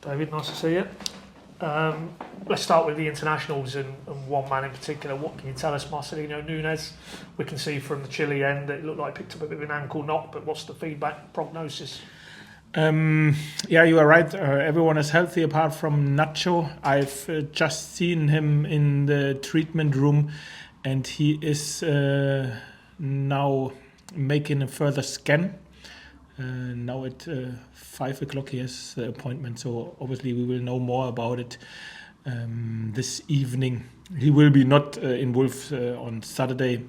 David, nice to see you. Let's start with the internationals and one man in particular. What can you tell us, Marcelino Nunes? We can see from the Chile end that it looked like he picked up a bit of an ankle knock, but what's the feedback, prognosis? Yeah, you are right. Everyone is healthy apart from Nacho. I've just seen him in the treatment room, and he is now making a further scan. Now at 5 o'clock he has the appointment, so obviously we will know more about it this evening. He will be not involved on Saturday.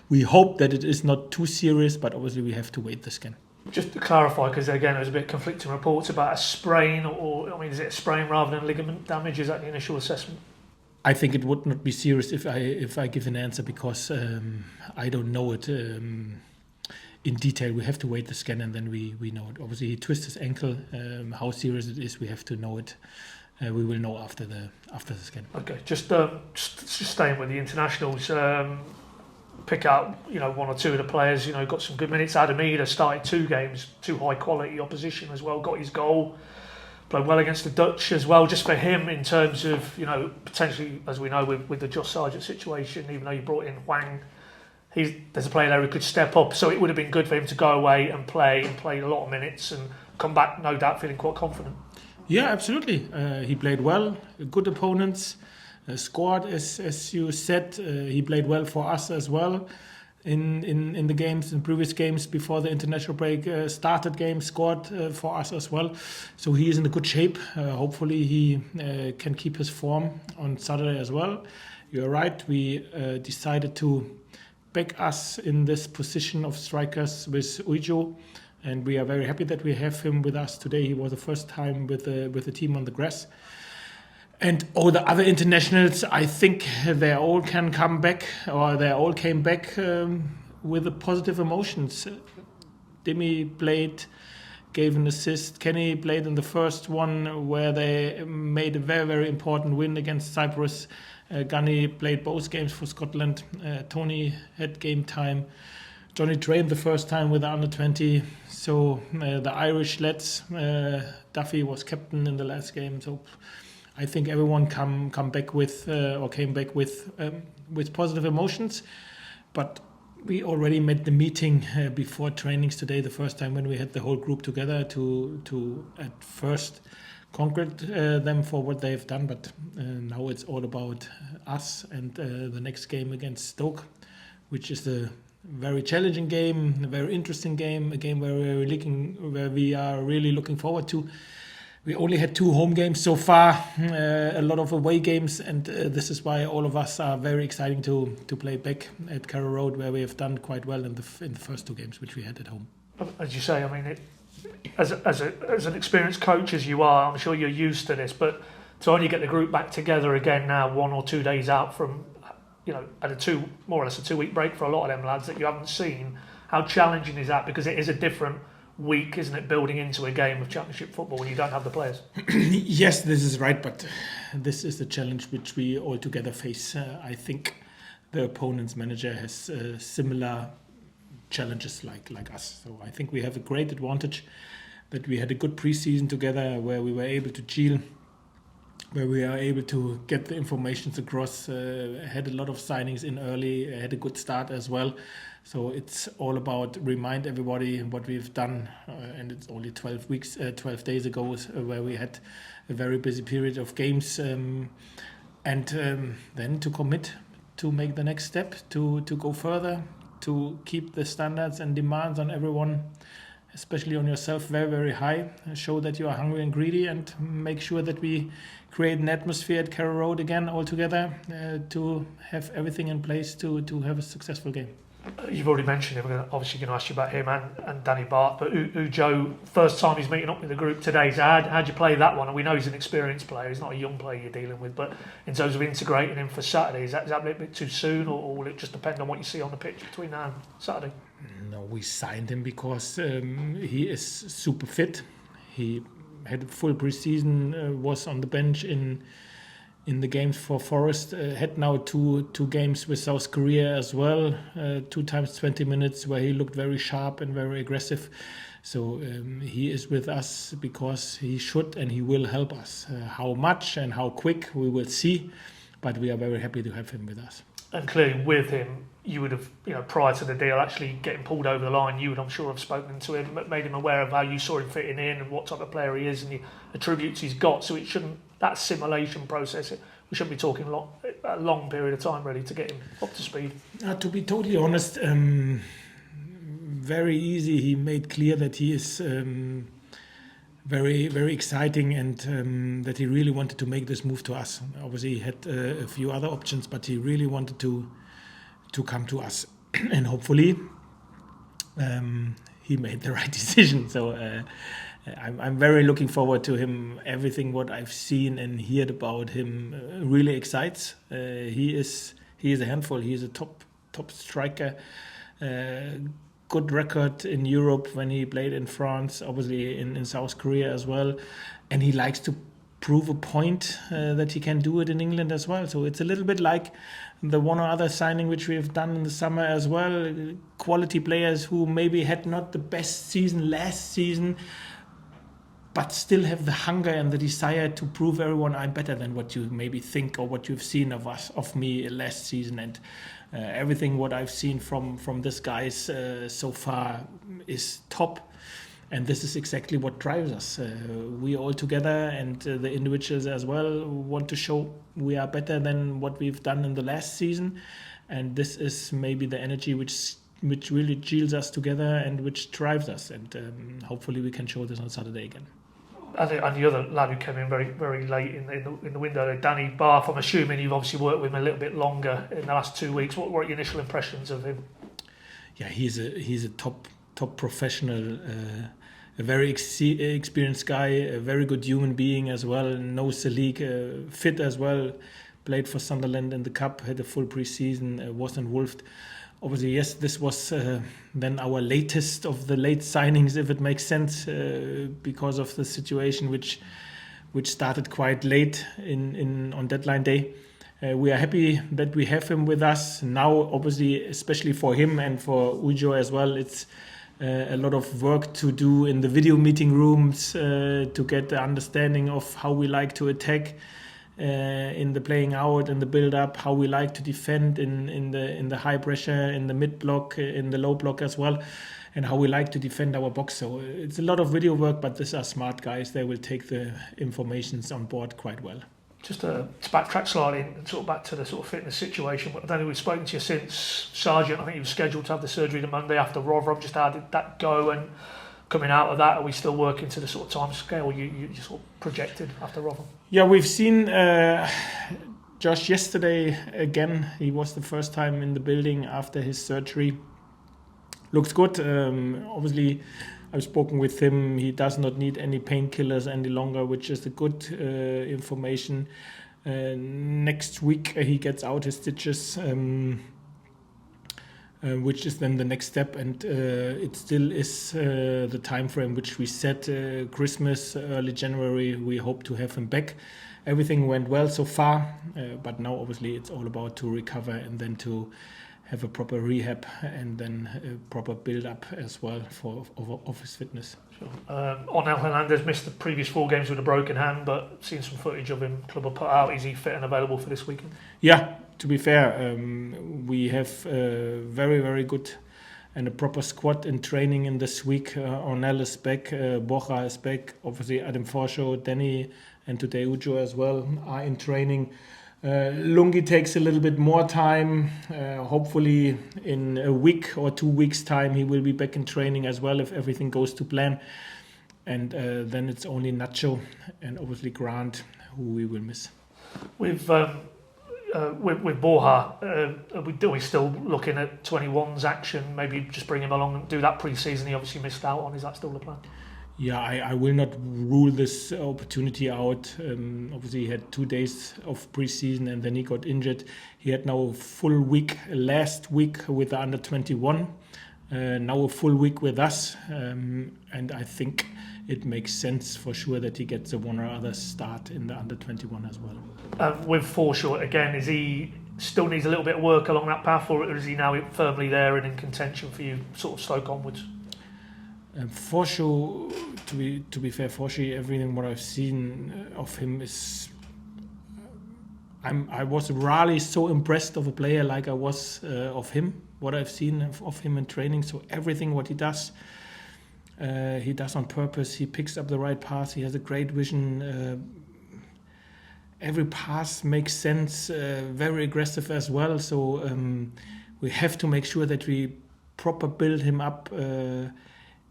We hope that it is not too serious, but obviously we have to wait the scan. Just to clarify, because again there was a bit of conflicting reports about a sprain, or I mean, is it a sprain rather than ligament damage? Is that the initial assessment? I think it would not be serious if I give an answer, because I don't know it in detail. We have to wait the scan and then we know it. Obviously he twisted his ankle. How serious it is, we have to know it. We will know after the scan. Okay, just staying with the internationals. Pick out one or two of the players. Got some good minutes. Adamida started 2 games, 2 high quality opposition as well. Got his goal. Played well against the Dutch as well. Just for him in terms of potentially, as we know with the Josh Sargent situation, even though you brought in Hwang, there's a player there who could step up. So it would have been good for him to go away and play a lot of minutes and come back, no doubt, feeling quite confident. Yeah, absolutely. He played well. Good opponents. Scored, as you said. He played well for us as well in the games, in previous games before the international break started. Games scored for us as well. So he is in a good shape. Hopefully he can keep his form on Saturday as well. You're right. We decided to back us in this position of strikers with Ujo, and we are very happy that we have him with us today. He was the first time with the team on the grass. And all the other internationals, I think they all can come back, or they all came back with the positive emotions. Demi played, gave an assist. Kenny played in the first one where they made a very, very important win against Cyprus. Gunny played both games for Scotland. Tony had game time. Johnny trained the first time with the under-20. So the Irish lads, Duffy was captain in the last game. So I think everyone came back with positive emotions. But we already made the meeting before trainings today, the first time when we had the whole group together to at first congratulate them for what they've done. But now it's all about us and the next game against Stoke, which is a very challenging game, a very interesting game, a game where we are really looking forward to. We only had 2 home games so far, a lot of away games, and this is why all of us are very exciting to play back at Carrow Road, where we have done quite well in the first 2 games which we had at home. As you say, I mean, as an experienced coach as you are, I'm sure you're used to this, but to only get the group back together again now, 1 or 2 days out from, at more or less a 2-week break for a lot of them lads that you haven't seen, how challenging is that? Because it is a different week, isn't it, building into a game of championship football when you don't have the players? Yes, this is right, but this is the challenge which we all together face. I think the opponent's manager has similar challenges like us. So I think we have a great advantage that we had a good preseason together where we were able to gel, where we are able to get the information across, had a lot of signings in early, had a good start as well. So it's all about remind everybody what we've done, and it's only 12 days ago where we had a very busy period of games, and then to commit to make the next step, to go further, to keep the standards and demands on everyone, especially on yourself, very, very high. Show that you are hungry and greedy, and make sure that we create an atmosphere at Carrow Road again all together to have everything in place to have a successful game. You've already mentioned him. We're obviously going to ask you about him and Danny Bart, but Ujo, first time he's meeting up with the group today. So how'd you play that one? And we know he's an experienced player. He's not a young player you're dealing with, but in terms of integrating him for Saturday, is that a bit too soon, or will it just depend on what you see on the pitch between now and Saturday? No, we signed him because he is super fit. He had a full pre-season, was on the bench in the games for Forest, had now two games with South Korea as well, 2 times 20 minutes where he looked very sharp and very aggressive. So he is with us because he should and he will help us. How much and how quick we will see, but we are very happy to have him with us. And clearly with him, you would have, prior to the deal actually getting pulled over the line, you would, I'm sure, have spoken to him, made him aware of how you saw him fitting in and what type of player he is and the attributes he's got. So it shouldn't, that assimilation process, we shouldn't be talking a long period of time really to get him up to speed. To be totally honest, very easy. He made clear that he is very, very exciting and that he really wanted to make this move to us. Obviously, he had a few other options, but he really wanted to come to us. And hopefully, he made the right decision. So I'm very looking forward to him. Everything what I've seen and heard about him really excites. He is a handful. He is a top striker. Good record in Europe when he played in France, obviously in South Korea as well, and he likes to prove a point that he can do it in England as well. So it's a little bit like the one or other signing which we have done in the summer as well. Quality players who maybe had not the best season last season, but still have the hunger and the desire to prove everyone I'm better than what you maybe think or what you've seen of me last season. And everything what I've seen from this guys so far is top, and this is exactly what drives us. We all together and the individuals as well want to show we are better than what we've done in the last season, and this is maybe the energy which really gels us together and which drives us, and hopefully we can show this on Saturday again. And the other lad who came in very, very late in the window, Danny Barth, I'm assuming you've obviously worked with him a little bit longer in the last 2 weeks. What were your initial impressions of him? Yeah, he's a top professional, a very experienced guy, a very good human being as well, knows the league, fit as well, played for Sunderland in the Cup, had a full pre-season, was involved. Obviously, yes, this was then our latest of the late signings, if it makes sense, because of the situation which started quite late on deadline day. We are happy that we have him with us now. Obviously, especially for him and for Ujo as well, it's a lot of work to do in the video meeting rooms to get the understanding of how we like to attack. In the playing out and the build up, how we like to defend in the high pressure, in the mid block, in the low block as well, and how we like to defend our box. So it's a lot of video work, but these are smart guys. They will take the informations on board quite well. Just to backtrack slightly and sort of back to the sort of fitness situation. I don't know if we've spoken to you since Sargent. I think he was scheduled to have the surgery the Monday after Rotherham. Just how did that go? And coming out of that, are we still working to the sort of time scale you sort of projected after Rotherham? Yeah, we've seen Josh yesterday again. He was the first time in the building after his surgery. Looks good. Obviously, I've spoken with him. He does not need any painkillers any longer, which is a good information. Next week he gets out his stitches. Which is then the next step, and it still is the time frame which we set, Christmas, early January. We hope to have him back. Everything went well so far, but now obviously it's all about to recover and then to have a proper rehab and then a proper build-up as well of his fitness. Sure. Onel Hernandez missed the previous 4 games with a broken hand, but seen some footage of him club have put out. Is he fit and available for this weekend? Yeah, to be fair, we have very, very good and a proper squad in training in this week. Onel is back, Borja is back, obviously Adam Forshaw, Danny and today Ujo as well are in training. Lungi takes a little bit more time. Hopefully in a week or 2 weeks time he will be back in training as well if everything goes to plan. And then it's only Nacho and obviously Grant who we will miss. With Borja, are we still looking at 21's action? Maybe just bring him along and do that pre-season he obviously missed out on. Is that still the plan? Yeah, I will not rule this opportunity out. Obviously, he had 2 days of pre-season and then he got injured. He had now a full week last week with the under-21. Now a full week with us. And I think it makes sense for sure that he gets a one or other start in the under-21 as well. With Forshaw, again, is he still needs a little bit of work along that path, or is he now firmly there and in contention for you, sort of Stoke onwards? For sure, to be fair, for sure, everything what I've seen of him is. I was rarely so impressed of a player like I was of him. What I've seen of him in training. So everything what he does on purpose. He picks up the right pass. He has a great vision. Every pass makes sense. Very aggressive as well. So we have to make sure that we proper build him up.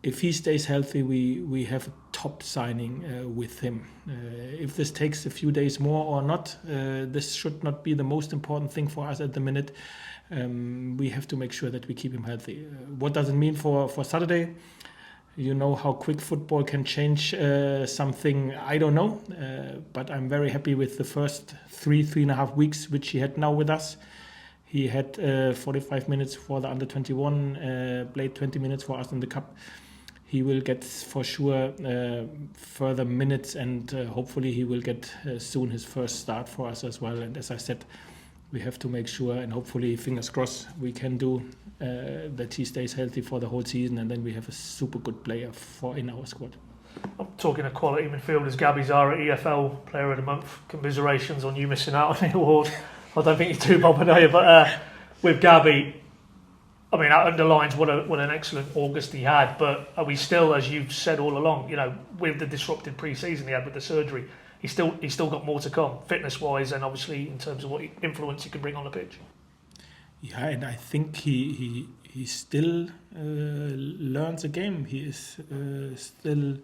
If he stays healthy, we have a top signing with him. If this takes a few days more or not, this should not be the most important thing for us at the minute. We have to make sure that we keep him healthy. What does it mean for Saturday? You know how quick football can change something. I don't know, but I'm very happy with the first 3.5 weeks which he had now with us. He had 45 minutes for the under-21, played 20 minutes for us in the cup. He will get for sure further minutes, and hopefully he will get soon his first start for us as well. And as I said, we have to make sure, and hopefully, fingers crossed, we can do that he stays healthy for the whole season, and then we have a super good player in our squad. I'm talking of quality midfielders. Gabby Zara, EFL Player of the Month. Commiserations on you missing out on the award. I don't think you're too bothered, are you? But with Gabby, I mean, that underlines what an excellent August he had. But are we still, as you've said all along, with the disrupted pre-season he had with the surgery, he's still got more to come, fitness-wise, and obviously in terms of what influence he can bring on the pitch. Yeah, and I think he still learns the game. He is still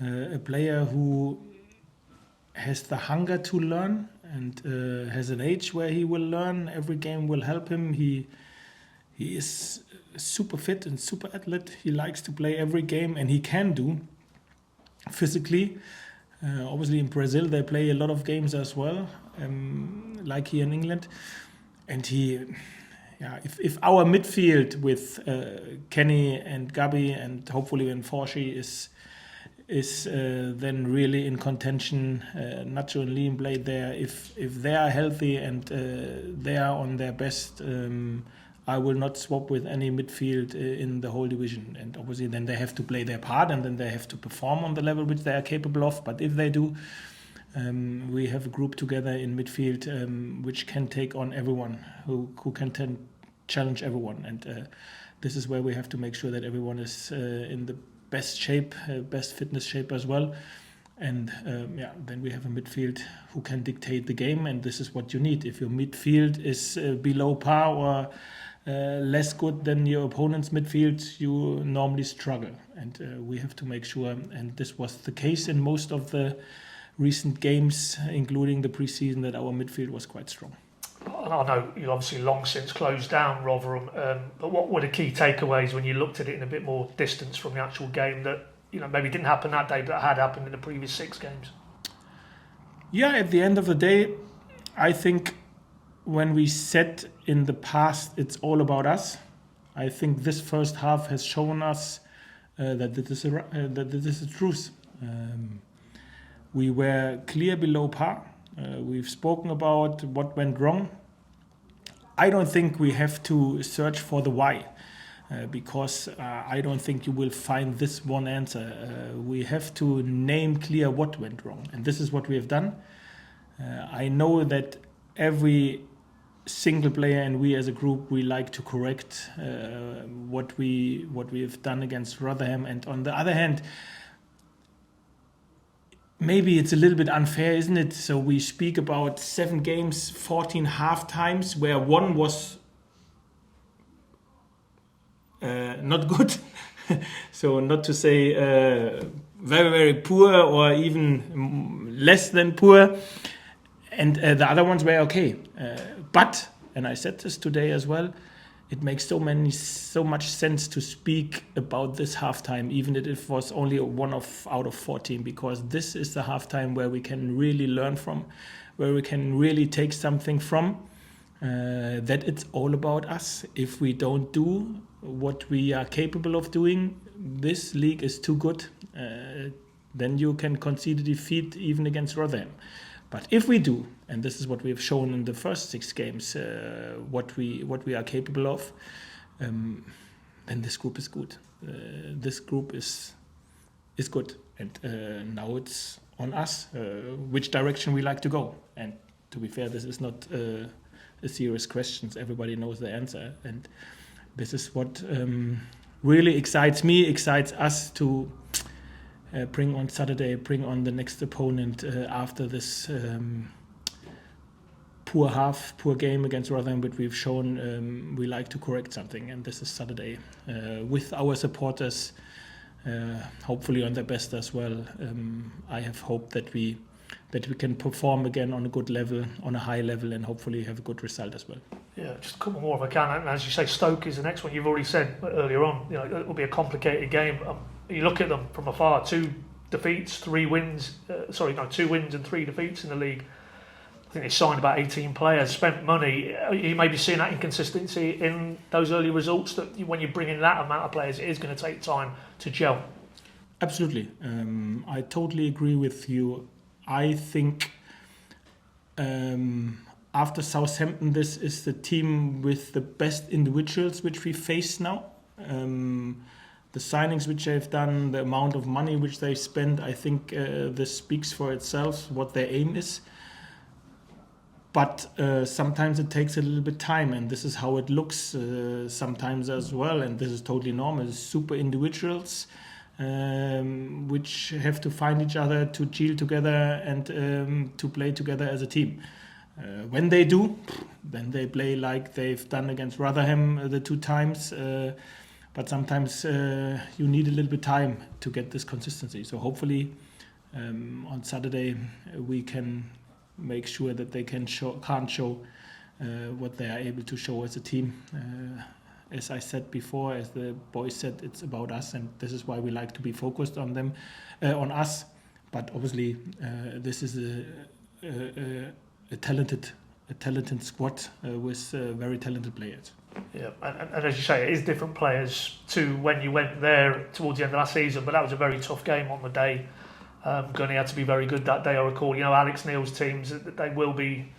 a player who has the hunger to learn and has an age where he will learn. Every game will help him. He is super fit and super athlete. He likes to play every game, and he can do physically. Obviously in Brazil they play a lot of games as well, like here in England. And if our midfield with Kenny and Gabi and hopefully when Forshi is then really in contention, Nacho and Liam played there. If they are healthy and they are on their best, I will not swap with any midfield in the whole division. And obviously then they have to play their part and then they have to perform on the level which they are capable of. But if they do, we have a group together in midfield which can take on everyone, who can challenge everyone. And this is where we have to make sure that everyone is in the best shape, best fitness shape as well. And then we have a midfield who can dictate the game, and this is what you need. If your midfield is below par or less good than your opponent's midfield, you normally struggle. And we have to make sure, and this was the case in most of the recent games, including the pre-season, that our midfield was quite strong. I know you've obviously long since closed down Rotherham, but what were the key takeaways when you looked at it in a bit more distance from the actual game that maybe didn't happen that day but had happened in the previous 6 games? Yeah, at the end of the day, I think when we said in the past it's all about us, I think this first half has shown us that this is the truth. We were clear below par. We've spoken about what went wrong. I don't think we have to search for the why, because I don't think you will find this one answer. We have to name clear what went wrong, and this is what we have done. I know that every single player and we as a group, we like to correct what we have done against Rotherham, and on the other hand, maybe it's a little bit unfair, isn't it? So we speak about 7 games, 14 half times, where one was not good. So not to say very, very poor or even less than poor. And the other ones were okay. But, and I said this today as well, it makes so much sense to speak about this halftime, even if it was only one out of 14, because this is the halftime where we can really learn from, where we can really take something from, that it's all about us. If we don't do what we are capable of doing, this league is too good. Then you can concede a defeat even against Rotherham. But if we do, and this is what we have shown in the first 6 games, what we are capable of, then this group is good. this group is good, and now it's on us which direction we like to go. And to be fair, this is not a serious question. Everybody knows the answer, and this is what really excites me, excites us to bring on Saturday, bring on the next opponent after this poor game against Rotherham, but we've shown we like to correct something, and this is Saturday with our supporters, hopefully on their best as well. I have hope that we can perform again on a good level, on a high level, and hopefully have a good result as well. Yeah, just a couple more if I can. And as you say, Stoke is the next one. You've already said earlier on, it will be a complicated game. You look at them from afar: 2 wins and 3 defeats in the league. I think they signed about 18 players, spent money. You may be seeing that inconsistency in those early results, that when you bring in that amount of players, it is going to take time to gel. Absolutely. I totally agree with you. I think after Southampton, this is the team with the best individuals which we face now. The signings which they've done, the amount of money which they spend, I think this speaks for itself, what their aim is. But sometimes it takes a little bit time, and this is how it looks sometimes as well, and this is totally normal. It's super individuals which have to find each other, to gel together, and to play together as a team. When they do, then they play like they've done against Rotherham the 2 times, but sometimes you need a little bit time to get this consistency. So hopefully on Saturday we can make sure that they can't show what they are able to show as a team. As I said before, as the boys said, it's about us, and this is why we like to be focused on them, on us. But obviously, this is a talented squad with very talented players. Yeah, and as you say, it is different players to when you went there towards the end of last season. But that was a very tough game on the day. Gunny had to be very good that day, I recall. Alex Neil's teams, they will be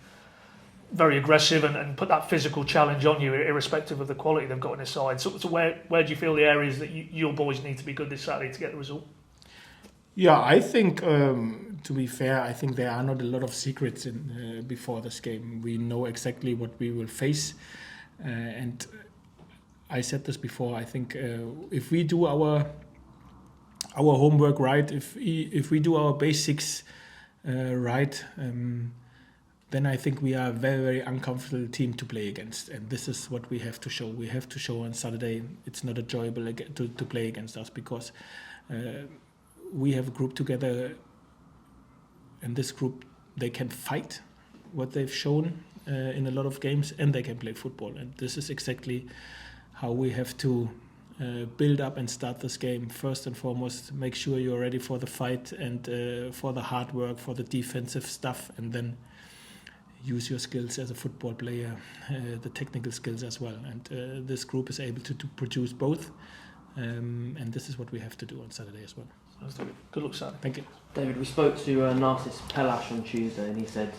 very aggressive and put that physical challenge on you, irrespective of the quality they've got in their side. So where do you feel the areas that your boys need to be good this Saturday to get the result? Yeah, I think, to be fair, I think there are not a lot of secrets before this game. We know exactly what we will face. And I said this before, I think if we do our homework right, if we do our basics right, then I think we are a very, very uncomfortable team to play against. And this is what we have to show. We have to show on Saturday it's not enjoyable to play against us, because we have a group together, and this group, they can fight what they've shown in a lot of games, and they can play football. And this is exactly how we have to build up and start this game. First and foremost, make sure you're ready for the fight and for the hard work, for the defensive stuff, and then use your skills as a football player, the technical skills as well. And this group is able to produce both, and this is what we have to do on Saturday as well. Good luck, Saturday. Thank you. David, we spoke to Narcis Pelash on Tuesday, and he said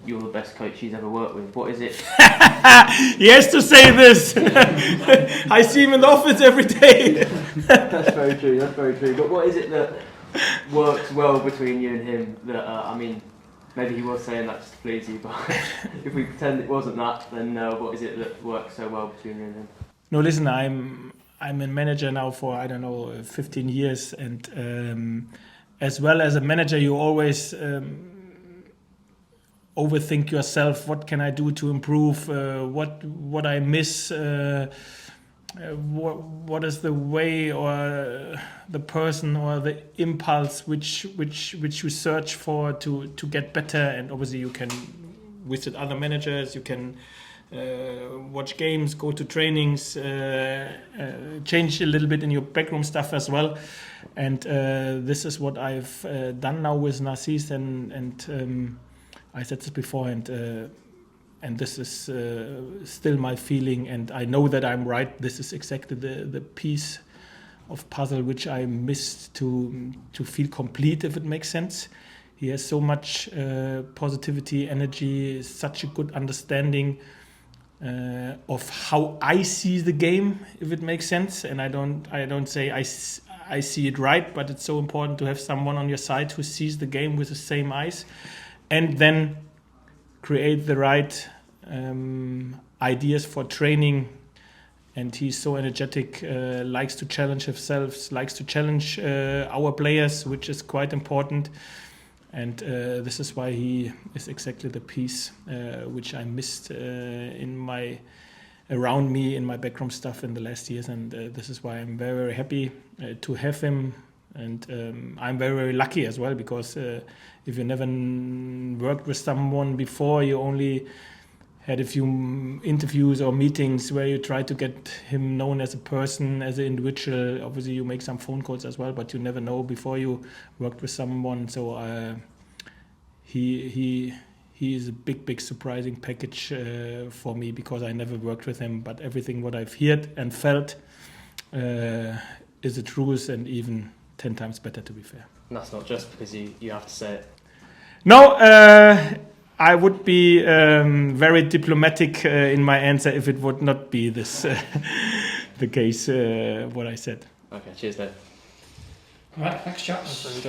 you're the best coach he's ever worked with. What is it? He has to say this. I see him in the office every day. That's very true. But what is it that works well between you and him? That maybe he was saying that just to please you, but if we pretend it wasn't that, then what is it that works so well between you and him? No, listen, I'm a manager now for 15 years, and as well as a manager, you always overthink yourself. What can I do to improve? What I miss? What is the way or the person or the impulse which you search for to get better? And obviously you can visit other managers, you can watch games, go to trainings, change a little bit in your backroom stuff as well. And this is what I've done now with Narcis, and I said this before, and this is still my feeling, and I know that I'm right. This is exactly the piece of puzzle which I missed to feel complete, if it makes sense. He has so much positivity, energy, such a good understanding of how I see the game, if it makes sense. And I don't say I see it right, but it's so important to have someone on your side who sees the game with the same eyes, and then create the right ideas for training. And he's so energetic, likes to challenge himself, likes to challenge our players, which is quite important. And this is why he is exactly the piece which I missed around me in my backroom stuff in the last years. And this is why I'm very, very happy to have him. And I'm very, very lucky as well, because if you never worked with someone before, you only had a few interviews or meetings where you try to get him known as a person, as an individual. Obviously, you make some phone calls as well, but you never know before you worked with someone. So he is a big, big surprising package for me, because I never worked with him. But everything what I've heard and felt is the truth, and even 10 times better, to be fair. And that's not just because you have to say it. No, I would be very diplomatic in my answer if it would not be this the case, what I said. Okay, cheers, Dave. All right, thanks, chaps.